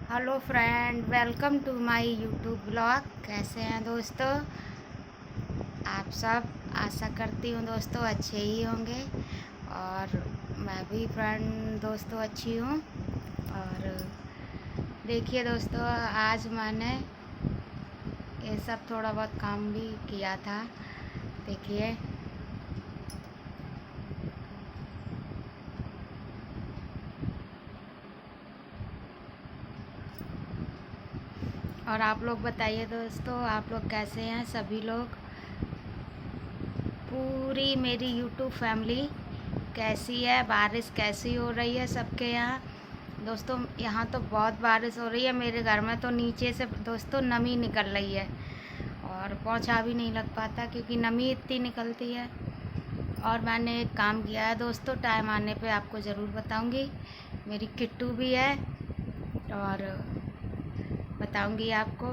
Hello friend, welcome to my YouTube blog. कैसे हैं दोस्तों आप सब? आशा करती हूँ दोस्तों अच्छे ही होंगे। और मैं भी फ्रेंड दोस्तों अच्छी हूँ। और देखिए दोस्तों, आज मैंने ये सब थोड़ा बहुत काम भी किया था। देखिए, और आप लोग बताइए दोस्तों, आप लोग कैसे हैं? सभी लोग, पूरी मेरी यूट्यूब फैमिली कैसी है? बारिश कैसी हो रही है सबके यहाँ? दोस्तों यहाँ तो बहुत बारिश हो रही है। मेरे घर में तो नीचे से दोस्तों नमी निकल रही है और पोंछा भी नहीं लग पाता क्योंकि नमी इतनी निकलती है। और मैंने एक काम किया है दोस्तों, टाइम आने पे आपको ज़रूर बताऊंगी। मेरी किट्टू भी है और बताऊंगी आपको।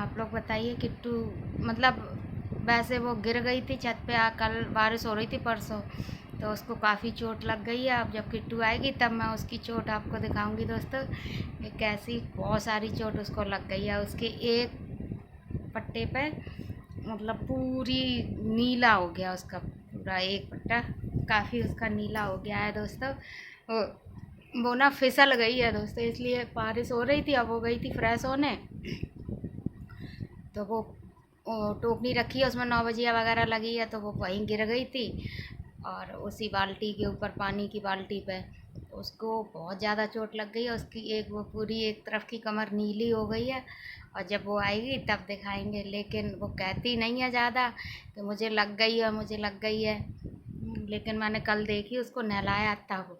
आप लोग बताइए, किट्टू मतलब वैसे वो गिर गई थी छत पे। कल बारिश हो रही थी परसों, तो उसको काफ़ी चोट लग गई है। अब जब किट्टू आएगी तब मैं उसकी चोट आपको दिखाऊंगी दोस्तों कि कैसी बहुत सारी चोट उसको लग गई है। उसके एक पट्टे पे मतलब पूरी नीला हो गया उसका, पूरा एक पट्टा काफ़ी उसका नीला हो गया है दोस्तों। वो ना फिसल गई है दोस्तों, इसलिए बारिश हो रही थी, अब हो गई थी फ्रेश होने, तो वो टोकनी रखी है उसमें 9 बजिया वगैरह लगी है, तो वो वहीं गिर गई थी। और उसी बाल्टी के ऊपर, पानी की बाल्टी पे उसको बहुत ज़्यादा चोट लग गई है। उसकी एक वो पूरी एक तरफ की कमर नीली हो गई है। और जब वो आएगी तब दिखाएंगे, लेकिन वो कहती नहीं है ज़्यादा कि मुझे लग गई है, मुझे लग गई है। लेकिन मैंने कल देखी उसको नहलाया तब।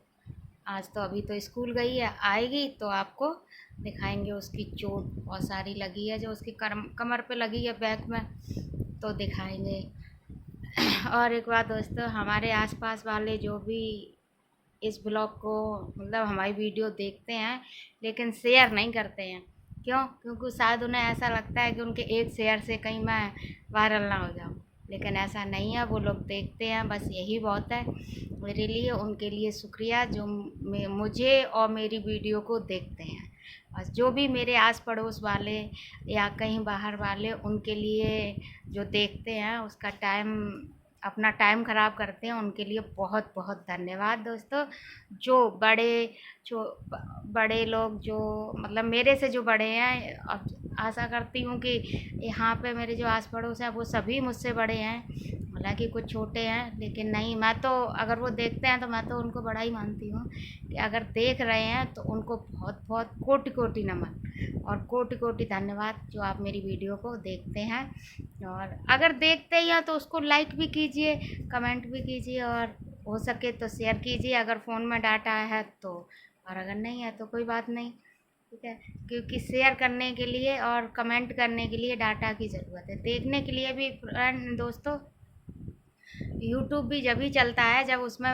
आज तो अभी तो स्कूल गई है, आएगी तो आपको दिखाएंगे। उसकी चोट बहुत सारी लगी है जो उसकी कमर पे लगी है, बैक में, तो दिखाएंगे। और एक बात दोस्तों, हमारे आसपास वाले जो भी इस ब्लॉग को मतलब हमारी वीडियो देखते हैं लेकिन शेयर नहीं करते हैं, क्यों? क्योंकि शायद उन्हें ऐसा लगता है कि उनके एक शेयर से कहीं मैं वायरल ना हो जाऊँ। लेकिन ऐसा नहीं है, वो लोग देखते हैं, बस यही बहुत है मेरे लिए। उनके लिए शुक्रिया जो मुझे और मेरी वीडियो को देखते हैं। बस जो भी मेरे आस पड़ोस वाले या कहीं बाहर वाले, उनके लिए जो देखते हैं, उसका टाइम, अपना टाइम ख़राब करते हैं, उनके लिए बहुत बहुत धन्यवाद दोस्तों। जो बड़े लोग जो मतलब मेरे से जो बड़े हैं, अब आशा करती हूँ कि यहाँ पे मेरे जो आस पड़ोस हैं वो सभी मुझसे बड़े हैं। हालांकि कुछ छोटे हैं, लेकिन नहीं, मैं तो अगर वो देखते हैं तो मैं तो उनको बड़ा ही मानती हूँ। कि अगर देख रहे हैं तो उनको बहुत बहुत कोटि कोटि नमन और कोटि कोटि धन्यवाद जो आप मेरी वीडियो को देखते हैं। और अगर देखते ही हैं तो उसको लाइक भी कीजिए, कमेंट भी कीजिए, और हो सके तो शेयर कीजिए अगर फ़ोन में डाटा है तो। और अगर नहीं है तो कोई बात नहीं, ठीक है। क्योंकि शेयर करने के लिए और कमेंट करने के लिए डाटा की ज़रूरत है, देखने के लिए भी। फ्रेंड दोस्तों, यूट्यूब भी जब ही चलता है जब उसमें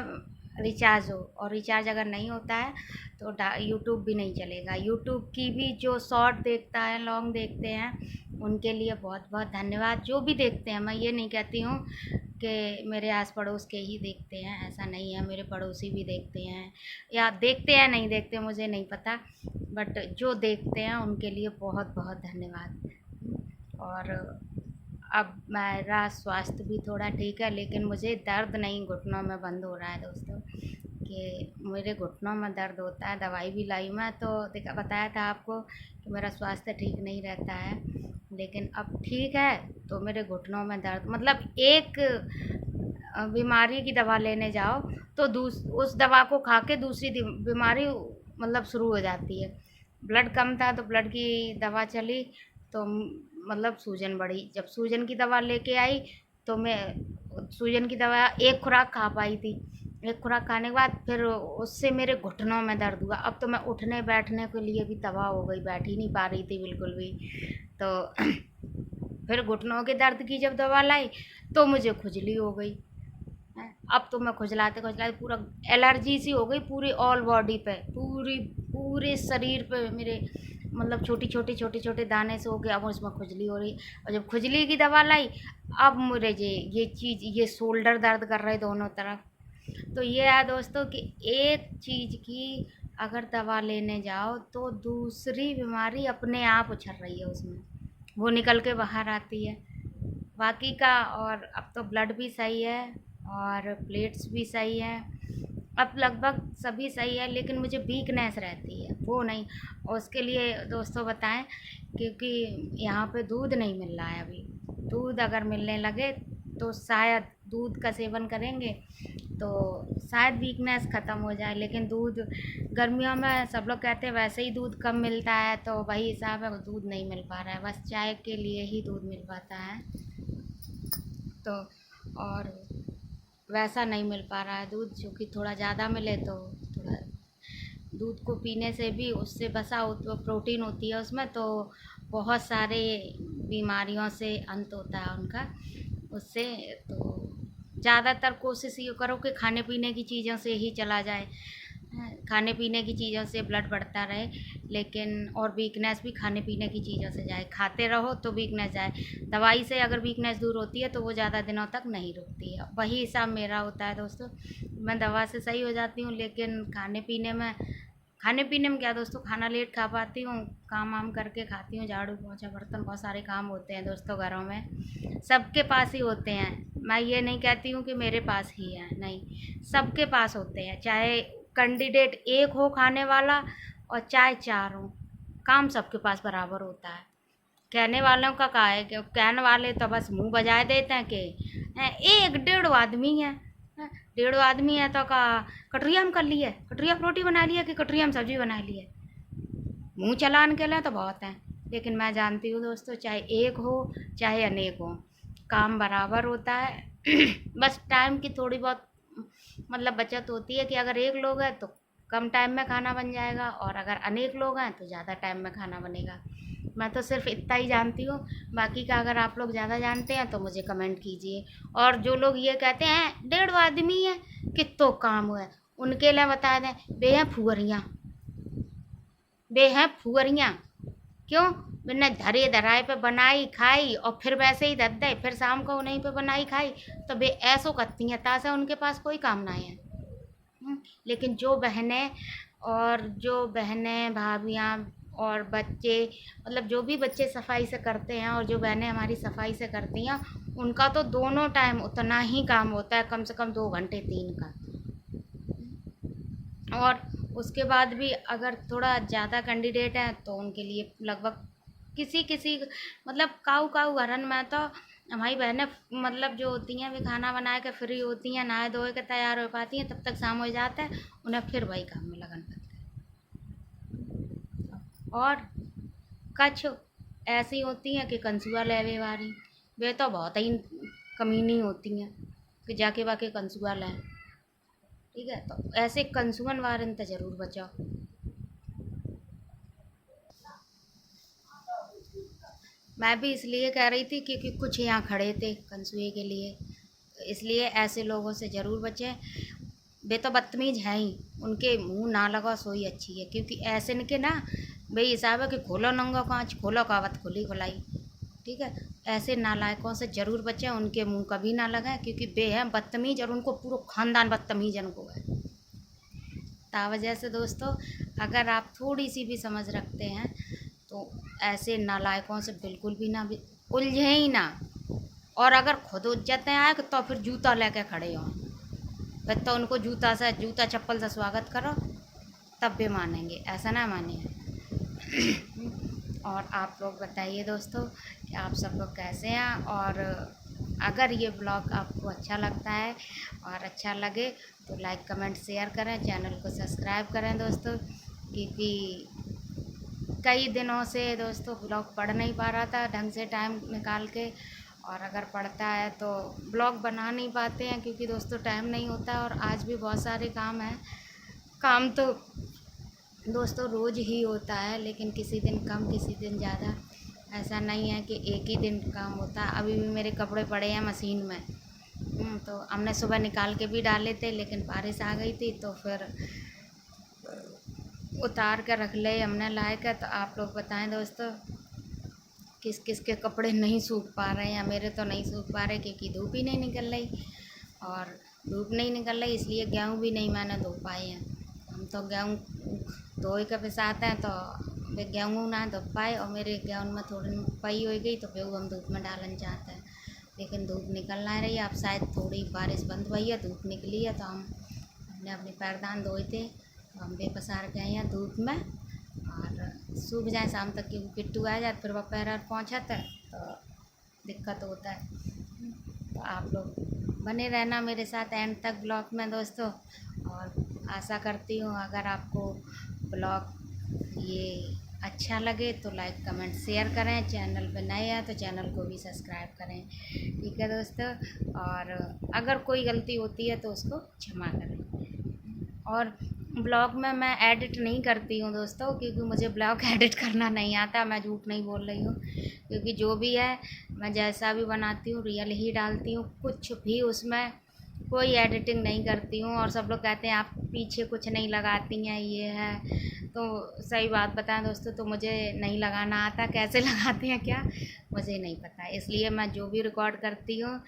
रिचार्ज हो, और रिचार्ज अगर नहीं होता है तो यूट्यूब भी नहीं चलेगा। यूट्यूब की भी जो शॉर्ट देखता है, लॉन्ग देखते हैं, उनके लिए बहुत बहुत धन्यवाद। जो भी देखते हैं, मैं ये नहीं कहती हूँ कि मेरे आस पड़ोस के ही देखते हैं, ऐसा नहीं है। मेरे पड़ोसी भी देखते हैं, या देखते हैं नहीं देखते मुझे नहीं पता, बट जो देखते हैं उनके लिए बहुत बहुत धन्यवाद। और अब मेरा स्वास्थ्य भी थोड़ा ठीक है, लेकिन मुझे दर्द नहीं, घुटनों में बंद हो रहा है दोस्तों, कि मेरे घुटनों में दर्द होता है। दवाई भी लाई मैं, तो देखा, बताया था आपको कि मेरा स्वास्थ्य ठीक नहीं रहता है, लेकिन अब ठीक है। तो मेरे घुटनों में दर्द मतलब एक बीमारी की दवा लेने जाओ तो उस दवा को खा के दूसरी बीमारी मतलब शुरू हो जाती है। ब्लड कम था तो ब्लड की दवा चली, तो मतलब सूजन बढ़ी। जब सूजन की दवा लेके आई तो मैं सूजन की दवा एक खुराक खा पाई थी। एक खुराक खाने के बाद फिर उससे मेरे घुटनों में दर्द हुआ। अब तो मैं उठने बैठने के लिए भी तबाह हो गई, बैठ ही नहीं पा रही थी बिल्कुल भी। तो फिर घुटनों के दर्द की जब दवा लाई तो मुझे खुजली हो गई। अब तो मैं खुजलाते खुजलाते पूरा एलर्जी सी हो गई पूरी ऑल बॉडी पे, पूरी पूरे शरीर पे मेरे, मतलब छोटी छोटी छोटे छोटे दाने से हो गए। अब उसमें खुजली हो रही, और जब खुजली की दवा लाई, अब मुझे ये चीज़, ये शोल्डर दर्द कर रहे दोनों तरफ। तो ये है दोस्तों कि एक चीज़ की अगर दवा लेने जाओ तो दूसरी बीमारी अपने आप उछल रही है उसमें, वो निकल के बाहर आती है। बाकी का और अब तो ब्लड भी सही है और प्लेट्स भी सही है, अब लगभग सभी सही है, लेकिन मुझे वीकनेस रहती है वो नहीं। और उसके लिए दोस्तों बताएं, क्योंकि यहाँ पे दूध नहीं मिल रहा है अभी। दूध अगर मिलने लगे तो शायद दूध का सेवन करेंगे तो शायद वीकनेस ख़त्म हो जाए। लेकिन दूध गर्मियों में सब लोग कहते हैं वैसे ही दूध कम मिलता है, तो वही हिसाब है, दूध नहीं मिल पा रहा है, बस चाय के लिए ही दूध मिल पाता है। तो और वैसा नहीं मिल पा रहा है दूध, जो कि थोड़ा ज़्यादा मिले तो थोड़ा दूध को पीने से भी उससे बसा प्रोटीन होती है उसमें, तो बहुत सारे बीमारियों से अंत होता है उनका उससे। तो ज़्यादातर कोशिश ये करो कि खाने पीने की चीज़ों से ही चला जाए, खाने पीने की चीज़ों से ब्लड बढ़ता रहे, लेकिन और वीकनेस भी खाने पीने की चीज़ों से जाए। खाते रहो तो वीकनेस जाए, दवाई से अगर वीकनेस दूर होती है तो वो ज़्यादा दिनों तक नहीं रुकती है। वही हिसाब मेरा होता है दोस्तों, मैं दवा से सही हो जाती हूँ, लेकिन खाने पीने में क्या दोस्तों, खाना लेट खा पाती हूँ, काम वाम करके खाती हूँ, झाड़ू पोंछा बर्तन बहुत सारे काम होते हैं दोस्तों घरों में, सबके पास ही होते हैं। मैं ये नहीं कहती हूँ कि मेरे पास ही है, नहीं, सबके पास होते हैं, चाहे कैंडिडेट एक हो खाने वाला और चाहे चार हो, काम सबके पास बराबर होता है। कहने वालों का क्या है, कि कहने वाले तो बस मुंह बजाए देते हैं कि एक डेढ़ आदमी है, डेढ़ आदमी है तो का कटरिया में कर लिए, कटरिया में रोटी बना लिया कि कटरिया में सब्जी बना ली है, मुंह चलाने के लिए तो बहुत हैं। लेकिन मैं जानती हूँ दोस्तों, चाहे एक हो चाहे अनेक हो, काम बराबर होता है। बस टाइम की थोड़ी बहुत मतलब बचत होती है कि अगर एक लोग हैं तो कम टाइम में खाना बन जाएगा, और अगर अनेक लोग हैं तो ज़्यादा टाइम में खाना बनेगा। मैं तो सिर्फ इतना ही जानती हूँ, बाकी का अगर आप लोग ज़्यादा जानते हैं तो मुझे कमेंट कीजिए। और जो लोग ये कहते हैं डेढ़ आदमी है कितो काम हुआ है, उनके लिए बता दें बे हैं फुअरियाँ, बे हैं फुअरियाँ। क्यों? मैंने धरे धराए पे बनाई खाई और फिर वैसे ही धर दे, फिर शाम को उन्हीं पे बनाई खाई, तो बे ऐसो करती हैं तासे उनके पास कोई काम ना है। लेकिन जो बहनें भाभियाँ और बच्चे, मतलब जो भी बच्चे सफाई से करते हैं और जो बहनें हमारी सफाई से करती हैं, उनका तो दोनों टाइम उतना ही काम होता है, कम से कम 2 घंटे 3 का। और उसके बाद भी अगर थोड़ा ज़्यादा कैंडिडेट हैं तो उनके लिए लगभग किसी किसी मतलब काऊ काऊ घरन में तो हमारी बहनें मतलब जो होती हैं वे खाना बना के फ्री होती हैं, नहाए धोए के तैयार हो पाती हैं, तब तक शाम हो जाता है, उन्हें फिर वही काम में लगन पड़ता है। और कछ ऐसी होती हैं कि कंसुआ लेवे वाली, वे तो बहुत ही कमीनी होती हैं कि जाके वाके कंसुआ लें। ठीक है, तो ऐसे कंसुअन वारन तो ज़रूर बचाओ। मैं भी इसलिए कह रही थी क्योंकि कुछ यहाँ खड़े थे कंसुए के लिए, तो इसलिए ऐसे लोगों से ज़रूर बचें। वे तो बदतमीज हैं ही, उनके मुंह ना लगा सोई अच्छी है, क्योंकि ऐसे इनके ना भाई हिसाब है कि खोलो नंगा कांच, खोलो कावत खुली खुलाई। ठीक है, ऐसे नालायकों से ज़रूर बचें, उनके मुंह कभी ना लगाएं, क्योंकि वे हैं बदतमीज और उनको पूरा खानदान बदतमीज उनको है। ता वजह से दोस्तों, अगर आप थोड़ी सी भी समझ रखते हैं तो ऐसे नालायकों से बिल्कुल भी ना भी उलझे ही ना। और अगर खुद इज्जतें आए तो फिर जूता लेके खड़े हों, फिर तो उनको जूता चप्पल से स्वागत करो, तब भी मानेंगे, ऐसा ना माने। और आप लोग बताइए दोस्तों कि आप सब लोग कैसे हैं, और अगर ये ब्लॉग आपको अच्छा लगता है और अच्छा लगे तो लाइक कमेंट शेयर करें, चैनल को सब्सक्राइब करें दोस्तों, क्योंकि कई दिनों से दोस्तों ब्लॉग पढ़ नहीं पा रहा था ढंग से टाइम निकाल के, और अगर पढ़ता है तो ब्लॉग बना नहीं पाते हैं क्योंकि दोस्तों टाइम नहीं होता, और आज भी बहुत सारे काम हैं। काम तो दोस्तों रोज़ ही होता है, लेकिन किसी दिन कम किसी दिन ज़्यादा, ऐसा नहीं है कि एक ही दिन काम होता है। अभी भी मेरे कपड़े पड़े हैं मशीन में, तो हमने सुबह निकाल के भी डाले थे, लेकिन बारिश आ गई थी तो फिर उतार कर रख ले हमने लाए के। तो आप लोग बताएं दोस्तों किस किस के कपड़े नहीं सूख पा रहे हैं। मेरे तो नहीं सूख पा रहे क्योंकि धूप ही नहीं निकल रही, और धूप नहीं निकल रही इसलिए गेहूँ भी नहीं मैंने धो पाए हैं। हम तो गेहूँ धोए के पिसाते हैं तो वे गेहूँ ना धो पाए, और मेरे गेहूँ में थोड़ी पई हो गई तो फिर हम धूप में डालना चाहते हैं, लेकिन धूप निकल ना रही है। अब शायद थोड़ी बारिश बंद हुई है, धूप निकली है, तो हम हमने अपने पैरदान धोए थे तो हम बे पसार के आए हैं धूप में, और सूख जाए शाम तक की पिट्टू आ जाए फिर वह पैर पहुँचता है तो दिक्कत होता है। तो आप लोग बने रहना मेरे साथ एंड तक ब्लॉग में दोस्तों, और आशा करती हूँ अगर आपको ब्लॉग ये अच्छा लगे तो लाइक कमेंट शेयर करें, चैनल पे नए हैं तो चैनल को भी सब्सक्राइब करें, ठीक है दोस्तों। और अगर कोई गलती होती है तो उसको क्षमा करें। और ब्लॉग में मैं एडिट नहीं करती हूँ दोस्तों, क्योंकि मुझे ब्लॉग एडिट करना नहीं आता, मैं झूठ नहीं बोल रही हूँ, क्योंकि जो भी है मैं जैसा भी बनाती हूँ रियल ही डालती हूँ, कुछ भी उसमें कोई एडिटिंग नहीं करती हूँ। और सब लोग कहते हैं आप पीछे कुछ नहीं लगाती हैं, ये है, तो सही बात बताएं दोस्तों तो मुझे नहीं लगाना आता, कैसे लगाते हैं क्या मुझे नहीं पता, इसलिए मैं जो भी रिकॉर्ड करती हूँ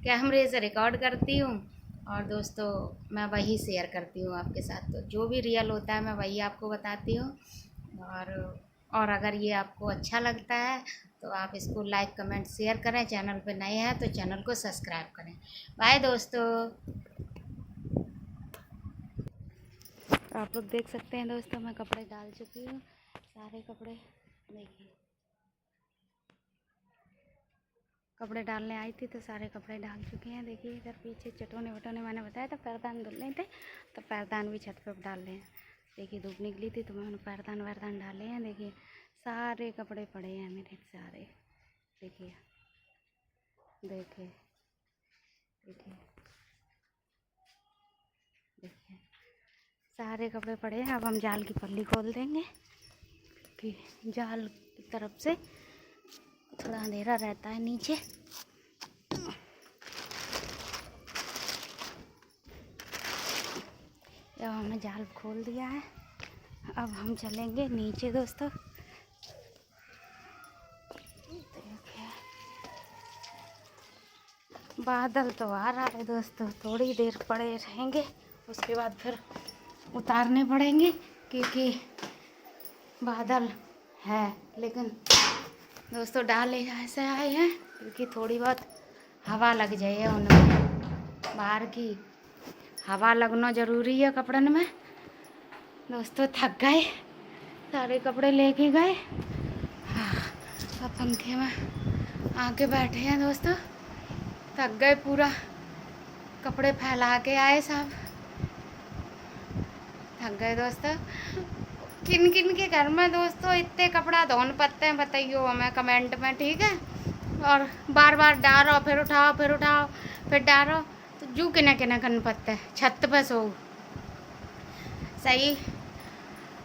कैमरे से रिकॉर्ड करती हूँ, और दोस्तों मैं वही शेयर करती हूँ आपके साथ। तो जो भी रियल होता है मैं वही आपको बताती हूँ। और अगर ये आपको अच्छा लगता है तो आप इसको लाइक कमेंट शेयर करें, चैनल पे नए हैं तो चैनल को सब्सक्राइब करें। बाय दोस्तों। आप लोग देख सकते हैं दोस्तों मैं कपड़े डाल चुकी हूँ, सारे कपड़े देखिए, कपड़े डालने आई थी तो सारे कपड़े डाल चुके हैं। देखिए इधर पीछे चटोने वटोने मैंने बताया था पैरदान धुलने थे, तो पैरदान भी छत पे डाल रहे हैं। देखिए धूप निकली थी तो मैंने पैरदान वैरदान डाले हैं। देखिए सारे कपड़े पड़े हैं मेरे सारे, देखिए देखिए देखिए देखिए सारे कपड़े पड़े हैं। अब हम जाल की पल्ली खोल देंगे कि जाल की तरफ से थोड़ा अंधेरा रहता है नीचे। अब हमने जाल खोल दिया है, अब हम चलेंगे नीचे दोस्तों। बादल तो आ रहा है दोस्तों, थोड़ी देर पड़े रहेंगे उसके बाद फिर उतारने पड़ेंगे, क्योंकि बादल है। लेकिन दोस्तों डाले ऐसे आए हैं क्योंकि थोड़ी बहुत हवा लग जाए उनमें, बाहर की हवा लगना ज़रूरी है कपड़न में। दोस्तों थक गए, सारे कपड़े लेके गए, अब पंखे में आके बैठे हैं दोस्तों, थक गए पूरा, कपड़े फैला के आए सब, थक गए दोस्तों। किन किन के घर में दोस्तों इतने कपड़ा धोन पड़ते हैं बताइयो हमें कमेंट में, ठीक है। और बार बार डालो फिर उठाओ फिर उठाओ फिर डालो, तो जू किना किना करना पड़ता है, छत पे सो सही।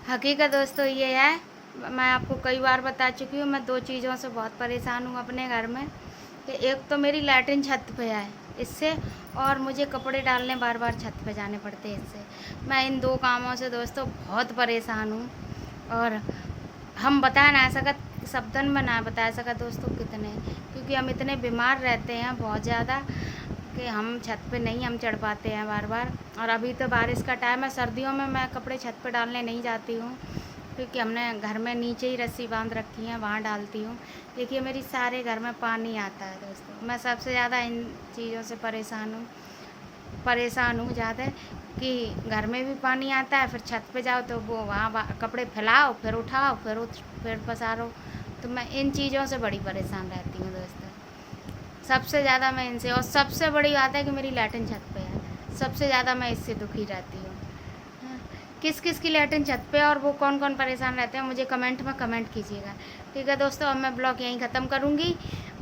हकीकत दोस्तों ये है, मैं आपको कई बार बता चुकी हूँ, मैं दो चीज़ों से बहुत परेशान हूँ अपने घर में, कि एक तो मेरी लैट्रिन छत पे है इससे, और मुझे कपड़े डालने बार बार छत पे जाने पड़ते हैं इससे। मैं इन दो कामों से दोस्तों बहुत परेशान हूँ, और हम बता ना सकत, शब्दन में ना बता सकत दोस्तों कितने, क्योंकि हम इतने बीमार रहते हैं बहुत ज़्यादा कि हम छत पे नहीं हम चढ़ पाते हैं बार बार। और अभी तो बारिश का टाइम है, सर्दियों में मैं कपड़े छत पे डालने नहीं जाती हूँ, क्योंकि हमने घर में नीचे ही रस्सी बांध रखी है, वहाँ डालती हूँ। देखिए मेरी सारे घर में पानी आता है दोस्तों, मैं सबसे ज़्यादा इन चीज़ों से परेशान हूँ ज़्यादा, कि घर में भी पानी आता है, फिर छत पे जाओ तो वो वहाँ कपड़े फैलाओ फिर उठाओ फिर पसारो, तो मैं इन चीज़ों से बड़ी परेशान रहती हूँ दोस्तों, सबसे ज़्यादा मैं इनसे। और सबसे बड़ी बात है कि मेरी लैट्रिन छत पे है, सबसे ज़्यादा मैं इससे दुखी रहती हूँ। किस किस की लैट्रिन छत पे और वो कौन कौन परेशान रहते हैं मुझे कमेंट में कमेंट कीजिएगा, ठीक है दोस्तों। अब मैं ब्लॉग यहीं ख़त्म करूँगी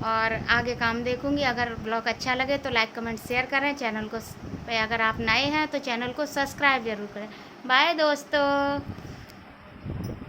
और आगे काम देखूँगी। अगर ब्लॉग अच्छा लगे तो लाइक कमेंट शेयर करें, चैनल को पे अगर आप नए हैं तो चैनल को सब्सक्राइब ज़रूर करें। बाय दोस्तों।